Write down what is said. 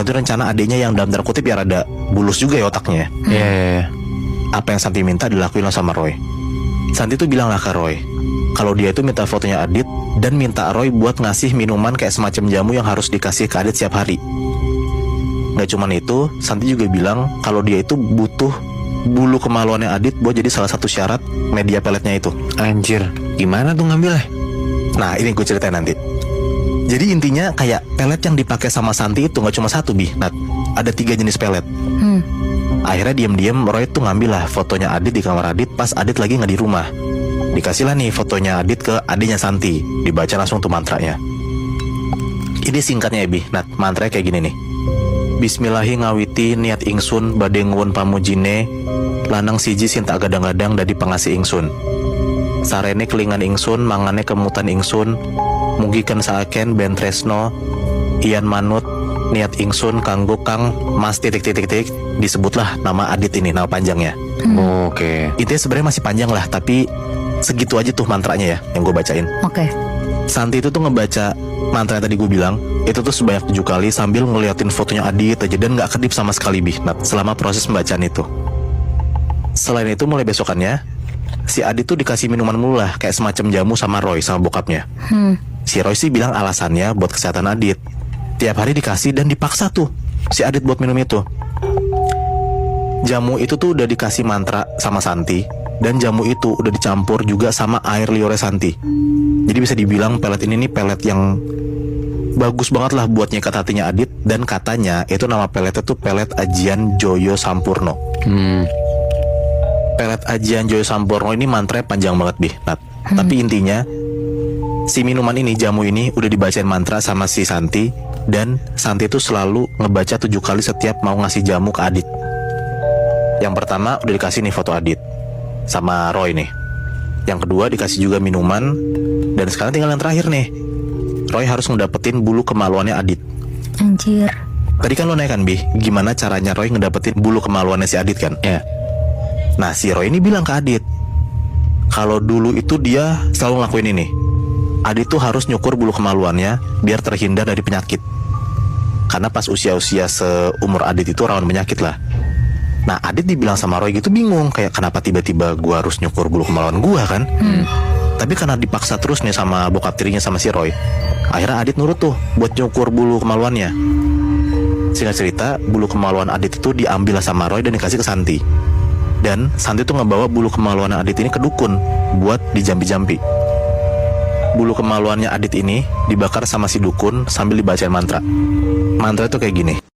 Itu rencana adiknya yang dalam tanda kutip ya rada bulus juga ya otaknya. Iya. Apa yang Santi minta dilakuin lah sama Roy. Santi tuh bilang lah ke Roy kalau dia itu minta fotonya Adit dan minta Roy buat ngasih minuman kayak semacam jamu yang harus dikasih ke Adit setiap hari. Gak cuman itu, Santi juga bilang kalau dia itu butuh bulu kemaluannya Adit buat jadi salah satu syarat media peletnya itu. Anjir, gimana tuh ngambilnya? Nah ini gue ceritain nanti. Jadi intinya kayak pelet yang dipakai sama Santi itu gak cuma satu Nat. Ada 3 jenis pelet. Akhirnya diam-diam Roy tuh ngambil lah fotonya Adit di kamar Adit pas Adit lagi gak di rumah. Dikasih lah nih fotonya Adit ke adiknya Santi. Dibaca langsung tuh mantranya. Ini singkatnya ya Nat. Mantranya kayak gini nih. Bismillahi ngawiti niat ingsun badhe nguwun pamujine lanang siji sinta gadang-gadang dadi pangasih ingsun. Sarene kelingan ingsun mangane kemutan ingsun mugiken saaken ben tresno ian manut niat ingsun kanggo kang mas titik-titik disebutlah nama Adit ini, nama panjangnya. Oke. Intinya sebenarnya masih panjang lah, tapi segitu aja tuh mantranya ya yang gue bacain. Oke. Santi itu tuh ngebaca mantra yang tadi gue bilang itu tuh sebanyak 7 kali sambil ngeliatin fotonya Adit aja dan gak kedip sama sekali Nat selama proses pembacaan itu. Selain itu mulai besokannya si Adit tuh dikasih minuman mulu lah kayak semacam jamu sama Roy sama bokapnya. Si Roy sih bilang alasannya buat kesehatan Adit. Tiap hari dikasih dan dipaksa tuh si Adit buat minum itu. Jamu itu tuh udah dikasih mantra sama Santi dan jamu itu udah dicampur juga sama air liurnya Santi. Jadi bisa dibilang pelet ini nih pelet yang bagus banget lah buat nyekat hatinya Adit. Dan katanya itu nama peletnya tuh pelet Ajian Joyo Sampurno. Pelet Ajian Joyo Sampurno ini mantranya panjang banget Nat. Tapi intinya si minuman ini, jamu ini udah dibacain mantra sama si Santi. Dan Santi tuh selalu ngebaca 7 kali setiap mau ngasih jamu ke Adit. Yang pertama udah dikasih nih foto Adit sama Roy nih. Yang kedua dikasih juga minuman. Dan sekarang tinggal yang terakhir nih, Roy harus ngedapetin bulu kemaluannya Adit. Anjir. Tadi kan lo nanya kan gimana caranya Roy ngedapetin bulu kemaluannya si Adit kan? Ya. Nah si Roy ini bilang ke Adit kalau dulu itu dia selalu ngelakuin ini. Adit tuh harus nyukur bulu kemaluannya biar terhindar dari penyakit. Karena pas usia-usia seumur Adit itu rawan penyakit lah. Nah Adit dibilang sama Roy gitu bingung, kayak kenapa tiba-tiba gua harus nyukur bulu kemaluan gua kan. Tapi karena dipaksa terus nih sama bokap tirinya sama si Roy, akhirnya Adit nurut tuh buat nyukur bulu kemaluannya. Singkat cerita, bulu kemaluan Adit itu diambil sama Roy dan dikasih ke Santi. Dan Santi tuh ngebawa bulu kemaluan Adit ini ke dukun buat dijampi-jampi. Bulu kemaluannya Adit ini dibakar sama si dukun sambil dibacain mantra. Mantra itu kayak gini.